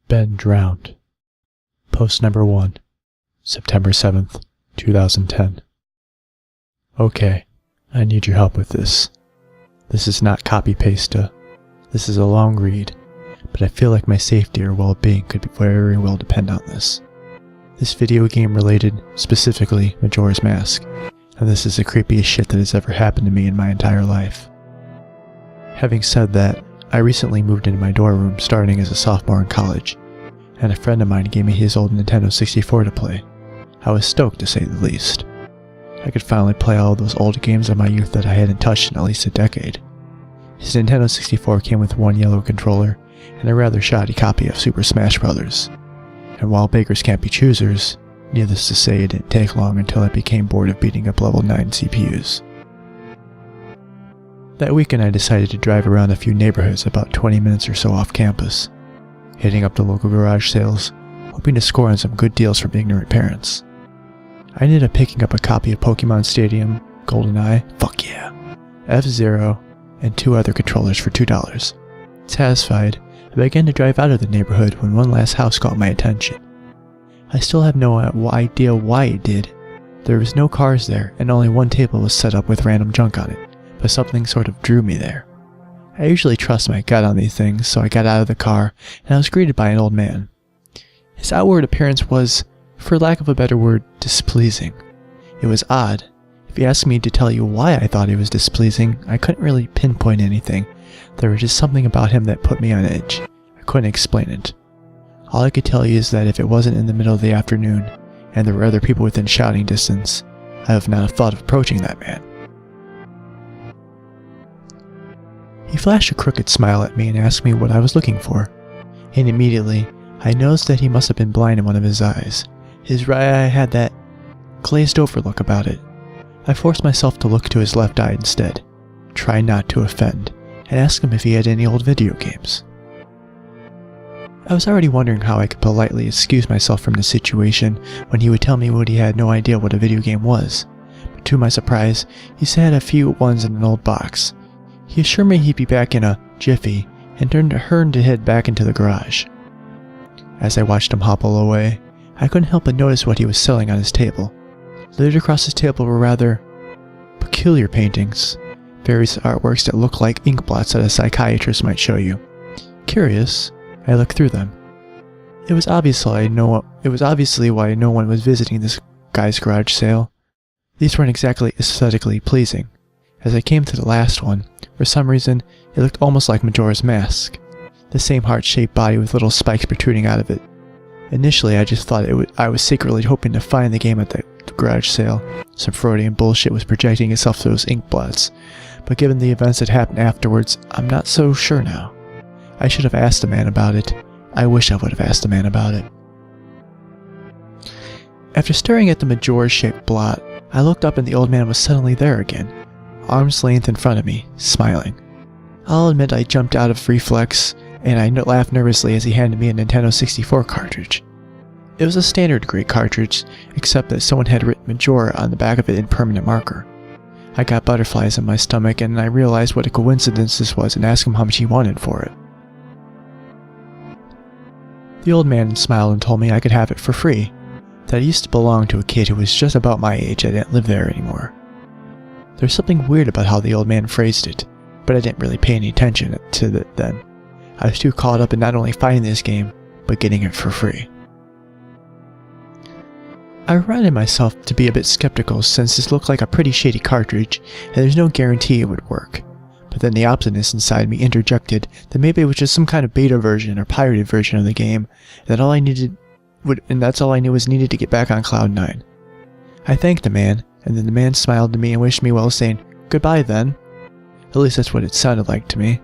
Ben drowned. Post number 1, September 7th, 2010. Okay, I need your help with this. This is not copy-pasta. This is a long read, but I feel like my safety or well-being could very well depend on this. This video game related, specifically, Majora's Mask, and this is the creepiest shit that has ever happened to me in my entire life. Having said that, I recently moved into my dorm room starting as a sophomore in college, and a friend of mine gave me his old Nintendo 64 to play. I was stoked to say the least. I could finally play all of those old games of my youth that I hadn't touched in at least a decade. His Nintendo 64 came with one yellow controller and a rather shoddy copy of Super Smash Bros. And while beggars can't be choosers, needless to say it didn't take long until I became bored of beating up level 9 CPUs. That weekend I decided to drive around a few neighborhoods about 20 minutes or so off campus, hitting up the local garage sales, hoping to score on some good deals from ignorant parents. I ended up picking up a copy of Pokemon Stadium, GoldenEye, fuck yeah, F-Zero, and 2 other controllers for $2. Satisfied, I began to drive out of the neighborhood when one last house caught my attention. I still have no idea why it did. There was no cars there, and only one table was set up with random junk on it, but something sort of drew me there. I usually trust my gut on these things, so I got out of the car, and I was greeted by an old man. His outward appearance was, for lack of a better word, displeasing. It was odd. If you asked me to tell you why I thought he was displeasing, I couldn't really pinpoint anything. There was just something about him that put me on edge. I couldn't explain it. All I could tell you is that if it wasn't in the middle of the afternoon, and there were other people within shouting distance, I would not have thought of approaching that man. He flashed a crooked smile at me and asked me what I was looking for, and immediately, I noticed that he must have been blind in one of his eyes. His right eye had that glazed over look about it. I forced myself to look to his left eye instead, try not to offend, and asked him if he had any old video games. I was already wondering how I could politely excuse myself from the situation when he would tell me he had no idea what a video game was, but to my surprise, he said he had a few ones in an old box. He assured me he'd be back in a jiffy, and turned to head back into the garage. As I watched him hobble away, I couldn't help but notice what he was selling on his table. Littered across his table were rather peculiar paintings, various artworks that looked like ink blots that a psychiatrist might show you. Curious, I looked through them. It was obviously why no one was visiting this guy's garage sale. These weren't exactly aesthetically pleasing. As I came to the last one, for some reason, it looked almost like Majora's Mask. The same heart-shaped body with little spikes protruding out of it. Initially, I just thought I was secretly hoping to find the game at the garage sale. Some Freudian bullshit was projecting itself through those ink blots. But given the events that happened afterwards, I'm not so sure now. I should have asked the man about it. I wish I would have asked the man about it. After staring at the Majora-shaped blot, I looked up and the old man was suddenly there again, arm's length in front of me, smiling. I'll admit I jumped out of reflex, and I laughed nervously as he handed me a Nintendo 64 cartridge. It was a standard grade cartridge, except that someone had written Majora on the back of it in permanent marker. I got butterflies in my stomach, and I realized what a coincidence this was and asked him how much he wanted for it. The old man smiled and told me I could have it for free, that it used to belong to a kid who was just about my age and didn't live there anymore. There was something weird about how the old man phrased it, but I didn't really pay any attention to it then. I was too caught up in not only finding this game, but getting it for free. I reminded myself to be a bit skeptical since this looked like a pretty shady cartridge and there's no guarantee it would work. But then the optimist inside me interjected that maybe it was just some kind of beta version or pirated version of the game, and that's all I knew was needed to get back on Cloud 9. I thanked the man, and then the man smiled to me and wished me well, saying, "Goodbye then." At least that's what it sounded like to me.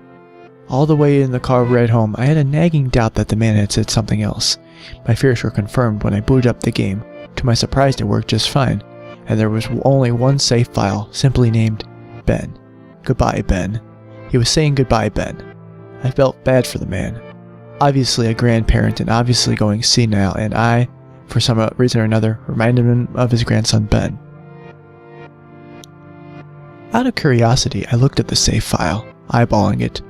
All the way in the car ride home, I had a nagging doubt that the man had said something else. My fears were confirmed when I booted up the game. To my surprise, it worked just fine, and there was only one save file, simply named Ben. Goodbye, Ben. He was saying goodbye, Ben. I felt bad for the man. Obviously a grandparent and obviously going senile, and I, for some reason or another, reminded him of his grandson Ben. Out of curiosity, I looked at the save file, eyeballing it.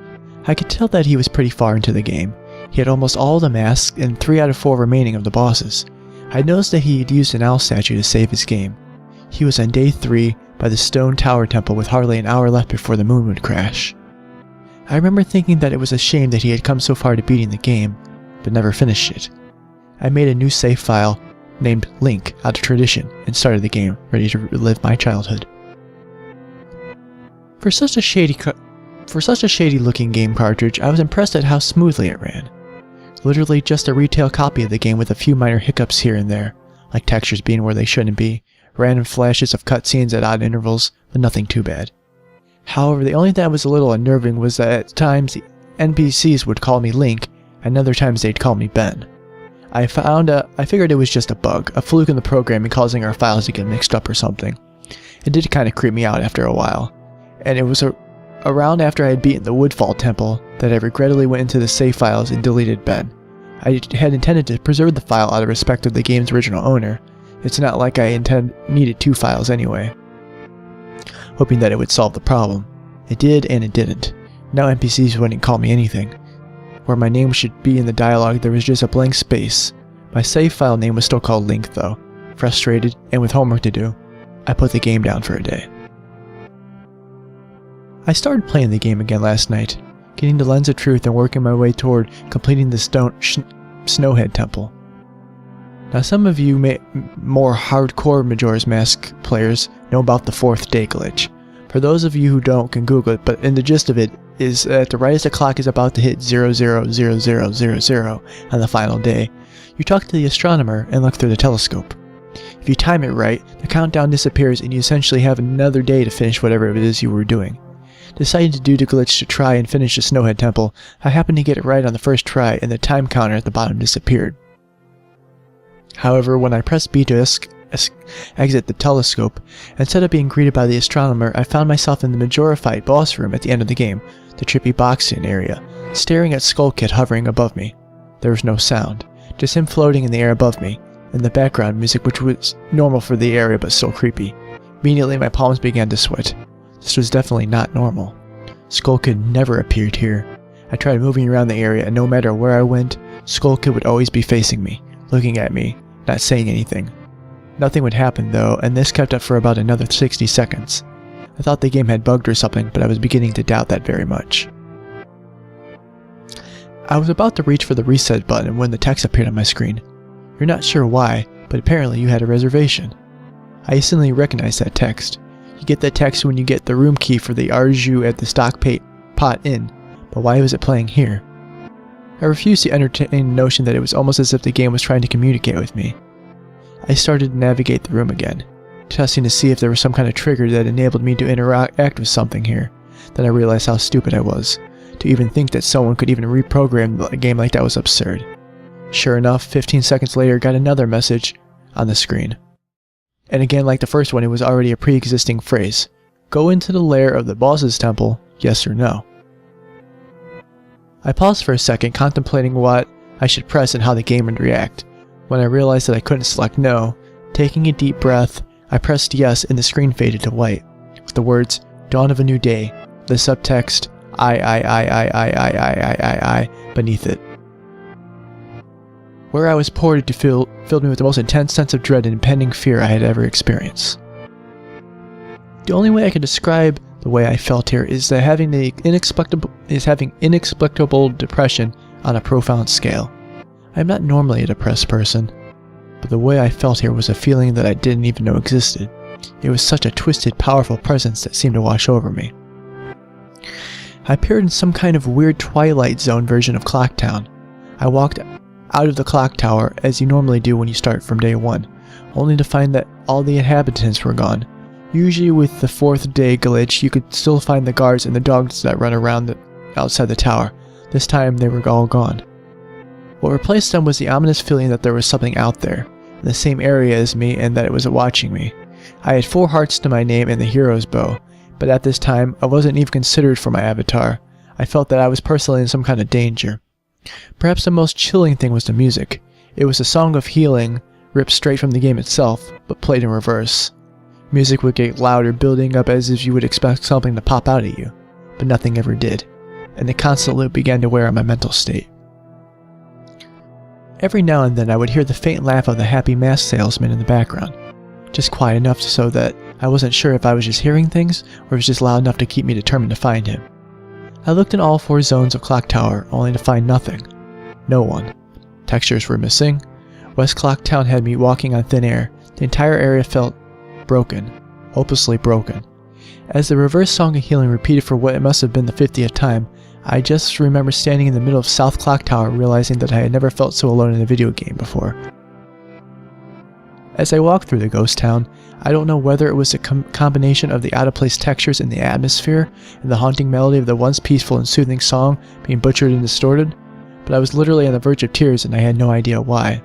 I could tell that he was pretty far into the game. He had almost all the masks and 3 out of 4 remaining of the bosses. I noticed that he had used an owl statue to save his game. He was on day 3 by the stone tower temple with hardly an hour left before the moon would crash. I remember thinking that it was a shame that he had come so far to beating the game, but never finished it. I made a new save file named Link out of tradition and started the game, ready to relive my childhood. For such a shady looking game cartridge, I was impressed at how smoothly it ran. Literally just a retail copy of the game with a few minor hiccups here and there, like textures being where they shouldn't be, random flashes of cutscenes at odd intervals, but nothing too bad. However, the only thing that was a little unnerving was that at times the NPCs would call me Link, and other times they'd call me Ben. I figured it was just a bug, a fluke in the programming causing our files to get mixed up or something. It did kind of creep me out after a while, and it was around after I had beaten the Woodfall Temple that I regrettably went into the save files and deleted Ben. I had intended to preserve the file out of respect of the game's original owner. It's not like I needed 2 files anyway, hoping that it would solve the problem. It did, and it didn't. Now NPCs wouldn't call me anything. Where my name should be in the dialogue, there was just a blank space. My save file name was still called Link though. Frustrated, and with homework to do, I put the game down for a day. I started playing the game again last night, getting the Lens of Truth and working my way toward completing the Snowhead Temple. Now some of you more hardcore Majora's Mask players know about the 4th day glitch. For those of you who don't, can Google it, but in the gist of it is that right as the clock is about to hit 000000 on the final day, you talk to the astronomer and look through the telescope. If you time it right, the countdown disappears and you essentially have another day to finish whatever it is you were doing. Deciding to do the glitch to try and finish the Snowhead Temple, I happened to get it right on the first try and the time counter at the bottom disappeared. However, when I pressed B to exit the telescope, instead of being greeted by the astronomer, I found myself in the Majora fight boss room at the end of the game, the trippy boxing area, staring at Skull Kid hovering above me. There was no sound, just him floating in the air above me, and the background music which was normal for the area but still creepy. Immediately my palms began to sweat. This was definitely not normal. Skull Kid never appeared here. I tried moving around the area and no matter where I went, Skull Kid would always be facing me, looking at me, not saying anything. Nothing would happen though, and this kept up for about another 60 seconds. I thought the game had bugged or something, but I was beginning to doubt that very much. I was about to reach for the reset button when the text appeared on my screen. You're not sure why, but apparently you had a reservation. I instantly recognized that text. You get that text when you get the room key for the Arju at the stock pot inn, but why was it playing here? I refused to entertain the notion that it was almost as if the game was trying to communicate with me. I started to navigate the room again, testing to see if there was some kind of trigger that enabled me to interact with something here. Then I realized how stupid I was. To even think that someone could even reprogram a game like that was absurd. Sure enough, 15 seconds later, got another message on the screen. And again, like the first one, it was already a pre-existing phrase. Go into the lair of the boss's temple, yes or no. I paused for a second, contemplating what I should press and how the game would react. When I realized that I couldn't select no, taking a deep breath, I pressed yes and the screen faded to white, with the words, Dawn of a New Day, the subtext, I beneath it. Where I was ported to filled me with the most intense sense of dread and impending fear I had ever experienced. The only way I can describe the way I felt here is that having inexplicable depression on a profound scale. I am not normally a depressed person, but the way I felt here was a feeling that I didn't even know existed. It was such a twisted, powerful presence that seemed to wash over me. I appeared in some kind of weird Twilight Zone version of Clocktown. I walked out of the clock tower as you normally do when you start from day 1, only to find that all the inhabitants were gone. Usually with the 4th day glitch, you could still find the guards and the dogs that run around outside the tower. This time they were all gone. What replaced them was the ominous feeling that there was something out there, in the same area as me, and that it was watching me. I had 4 hearts to my name and the hero's bow, but at this time I wasn't even considered for my avatar. I felt that I was personally in some kind of danger. Perhaps the most chilling thing was the music. It was a song of healing, ripped straight from the game itself, but played in reverse. Music would get louder, building up as if you would expect something to pop out at you, but nothing ever did, and the constant loop began to wear on my mental state. Every now and then I would hear the faint laugh of the happy mask salesman in the background, just quiet enough so that I wasn't sure if I was just hearing things or if it was just loud enough to keep me determined to find him. I looked in all 4 zones of Clock Tower, only to find nothing. No one. Textures were missing. West Clock Town had me walking on thin air. The entire area felt broken. Hopelessly broken. As the reverse song of healing repeated for what it must have been the 50th time, I just remember standing in the middle of South Clock Tower realizing that I had never felt so alone in a video game before. As I walked through the ghost town, I don't know whether it was a combination of the out-of-place textures in the atmosphere and the haunting melody of the once peaceful and soothing song being butchered and distorted, but I was literally on the verge of tears and I had no idea why.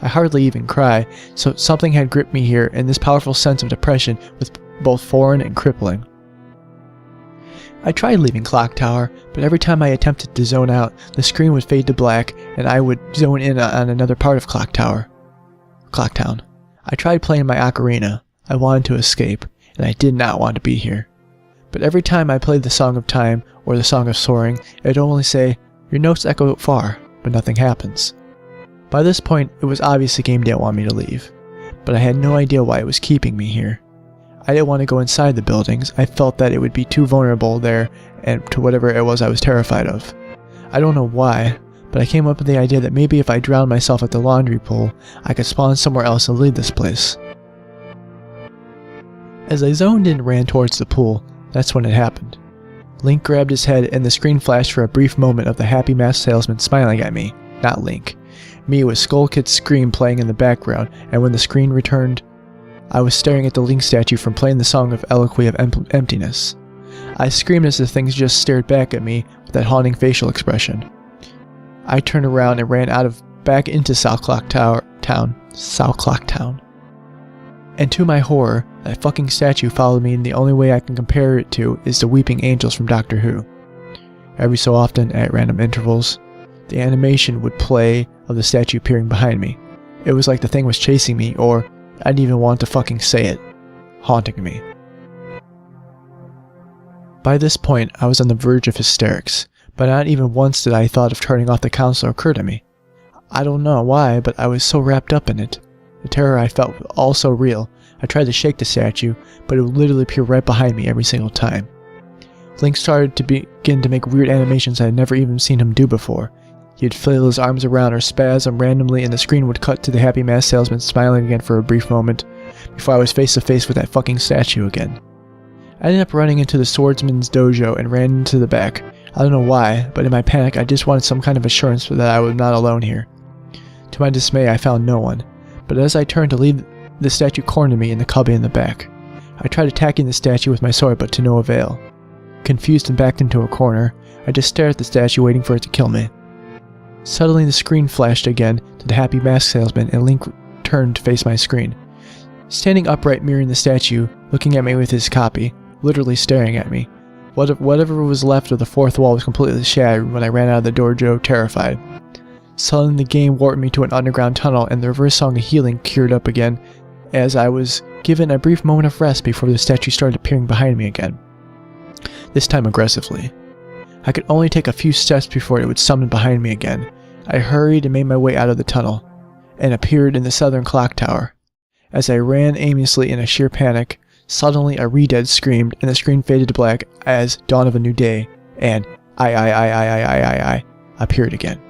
I hardly even cry, so something had gripped me here, and this powerful sense of depression was both foreign and crippling. I tried leaving Clock Tower, but every time I attempted to zone out, the screen would fade to black and I would zone in on another part of Clock Town. I tried playing my ocarina. I wanted to escape, and I did not want to be here. But every time I played the Song of Time or the Song of Soaring, it would only say, "Your notes echo far," but nothing happens. By this point, it was obvious the game didn't want me to leave, but I had no idea why it was keeping me here. I didn't want to go inside the buildings. I felt that it would be too vulnerable there and to whatever it was I was terrified of. I don't know why, but I came up with the idea that maybe if I drowned myself at the laundry pool, I could spawn somewhere else and leave this place. As I zoned in and ran towards the pool, that's when it happened. Link grabbed his head and the screen flashed for a brief moment of the happy mask salesman smiling at me, not Link. Me with Skull Kid's scream playing in the background, and when the screen returned, I was staring at the Link statue from playing the song of Eloquy of Emptiness. I screamed as the things just stared back at me with that haunting facial expression. I turned around and ran back into South Clock Town. And to my horror, that fucking statue followed me, and the only way I can compare it to is the weeping angels from Doctor Who. Every so often, at random intervals, the animation would play of the statue appearing behind me. It was like the thing was chasing me, or I didn't even want to fucking say it, haunting me. By this point, I was on the verge of hysterics, but not even once did I thought of turning off the console occur to me. I don't know why, but I was so wrapped up in it. The terror I felt was all so real. I tried to shake the statue, but it would literally appear right behind me every single time. Link started to begin to make weird animations I had never even seen him do before. He'd flail his arms around or spasm randomly, and the screen would cut to the happy mask salesman smiling again for a brief moment, before I was face to face with that fucking statue again. I ended up running into the swordsman's dojo and ran into the back. I don't know why, but in my panic I just wanted some kind of assurance that I was not alone here. To my dismay, I found no one, but as I turned to leave, the statue cornered me in the cubby in the back. I tried attacking the statue with my sword, but to no avail. Confused and backed into a corner, I just stared at the statue waiting for it to kill me. Suddenly the screen flashed again to the happy mask salesman, and Link turned to face my screen. Standing upright mirroring the statue, looking at me with his copy, literally staring at me. Whatever was left of the fourth wall was completely shattered when I ran out of the dojo terrified. Suddenly the game warped me to an underground tunnel, and the reverse song of healing cured up again as I was given a brief moment of rest before the statue started appearing behind me again. This time aggressively. I could only take a few steps before it would summon behind me again. I hurried and made my way out of the tunnel, and appeared in the southern clock tower. As I ran aimlessly in a sheer panic, suddenly a re-dead screamed, and the screen faded to black as Dawn of a New Day, and I appeared again.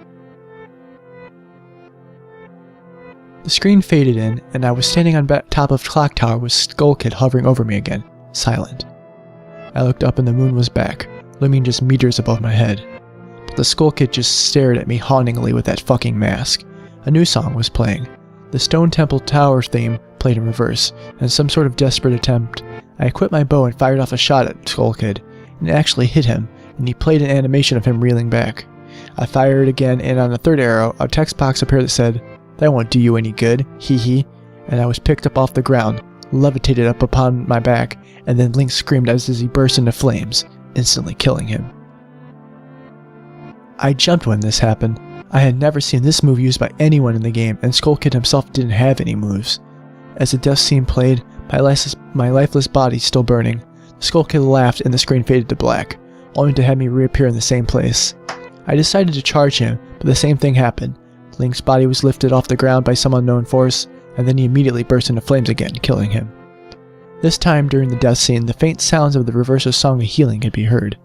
The screen faded in, and I was standing on top of Clock Tower with Skull Kid hovering over me again, silent. I looked up and the moon was back, looming just meters above my head. But the Skull Kid just stared at me hauntingly with that fucking mask. A new song was playing. The Stone Temple Tower theme played in reverse, and in some sort of desperate attempt, I equipped my bow and fired off a shot at Skull Kid, and it actually hit him, and he played an animation of him reeling back. I fired again, and on the third arrow, a text box appeared that said, "That won't do you any good, hee hee," and I was picked up off the ground, levitated up upon my back, and then Link screamed as he burst into flames, instantly killing him. I jumped when this happened. I had never seen this move used by anyone in the game, and Skull Kid himself didn't have any moves. As the death scene played, my lifeless body still burning, the Skull Kid laughed and the screen faded to black, only to have me reappear in the same place. I decided to charge him, but the same thing happened. Link's body was lifted off the ground by some unknown force, and then he immediately burst into flames again, killing him. This time, during the death scene, the faint sounds of the Reverso Song of Healing could be heard.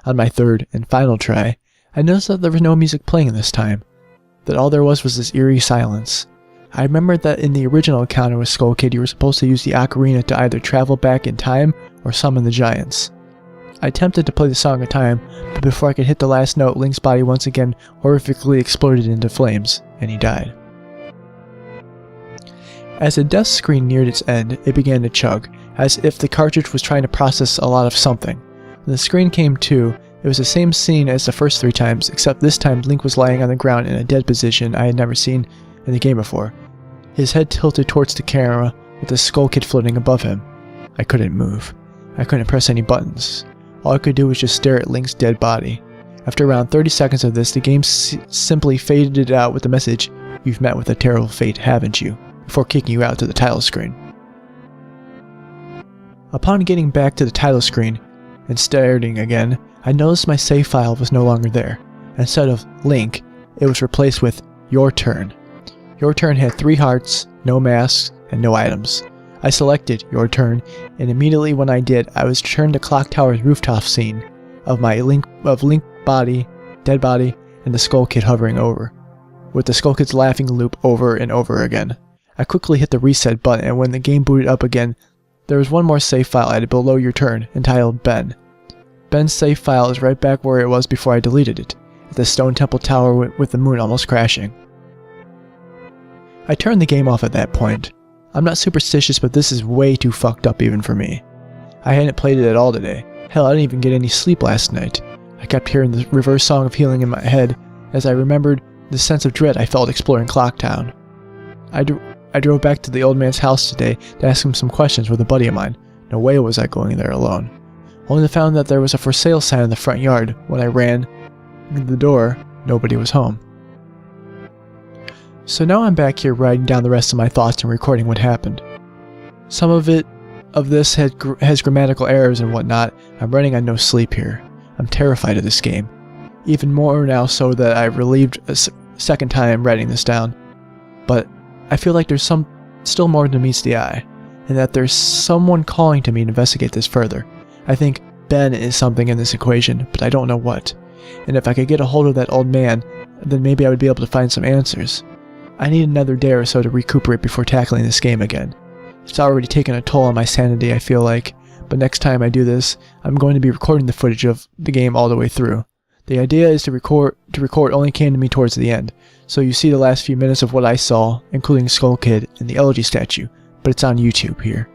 On my third and final try, I noticed that there was no music playing this time, that all there was this eerie silence. I remembered that in the original encounter with Skull Kid, you were supposed to use the ocarina to either travel back in time or summon the giants. I attempted to play the Song of Time, but before I could hit the last note, Link's body once again horrifically exploded into flames, and he died. As the death screen neared its end, it began to chug, as if the cartridge was trying to process a lot of something. When the screen came to, it was the same scene as the first 3 times, except this time Link was lying on the ground in a dead position I had never seen in the game before, his head tilted towards the camera with the Skull Kid floating above him. I couldn't move. I couldn't press any buttons. All I could do was just stare at Link's dead body. After around 30 seconds of this, the game simply faded it out with the message, "You've met with a terrible fate, haven't you?" before kicking you out to the title screen. Upon getting back to the title screen and starting again, I noticed my save file was no longer there. Instead of Link, it was replaced with Your Turn. Your Turn had 3 hearts, no masks, and no items. I selected Your Turn, and immediately when I did, I was returned to Clock Tower's rooftop scene of my Link body, dead body, and the Skull Kid hovering over, with the Skull Kid's laughing loop over and over again. I quickly hit the reset button, and when the game booted up again, there was one more save file added below Your Turn, entitled Ben. Ben's save file is right back where it was before I deleted it, at the Stone Temple Tower with the moon almost crashing. I turned the game off at that point. I'm not superstitious, but this is way too fucked up even for me. I hadn't played it at all today. Hell, I didn't even get any sleep last night. I kept hearing the reverse Song of Healing in my head as I remembered the sense of dread I felt exploring Clocktown. I drove back to the old man's house today to ask him some questions with a buddy of mine. No way was I going there alone. Only to find that there was a for sale sign in the front yard. When I ran to the door, nobody was home. So now I'm back here writing down the rest of my thoughts and recording what happened. Some of this has grammatical errors and whatnot. I'm running on no sleep here. I'm terrified of this game. Even more now so that I've relieved a second time writing this down. But I feel like there's still more than meets the eye, and that there's someone calling to me to investigate this further. I think Ben is something in this equation, but I don't know what. And if I could get a hold of that old man, then maybe I would be able to find some answers. I need another day or so to recuperate before tackling this game again. It's already taken a toll on my sanity, I feel like, but next time I do this, I'm going to be recording the footage of the game all the way through. The idea is to record only came to me towards the end, so you see the last few minutes of what I saw, including Skull Kid and the elegy statue, but it's on YouTube here.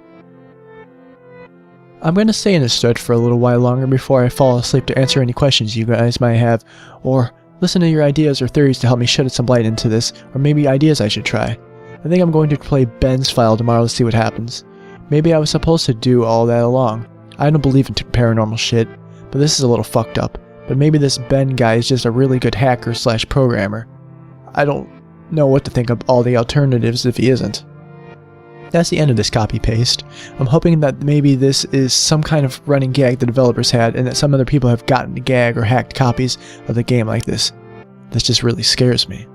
I'm going to stay in this thread for a little while longer before I fall asleep to answer any questions you guys might have, or listen to your ideas or theories to help me shed some light into this, or maybe ideas I should try. I think I'm going to play Ben's file tomorrow to see what happens. Maybe I was supposed to do all that along. I don't believe in paranormal shit, but this is a little fucked up. But maybe this Ben guy is just a really good hacker / programmer. I don't know what to think of all the alternatives if he isn't. That's the end of this copy-paste. I'm hoping that maybe this is some kind of running gag the developers had, and that some other people have gotten to gag or hacked copies of the game like this. This just really scares me.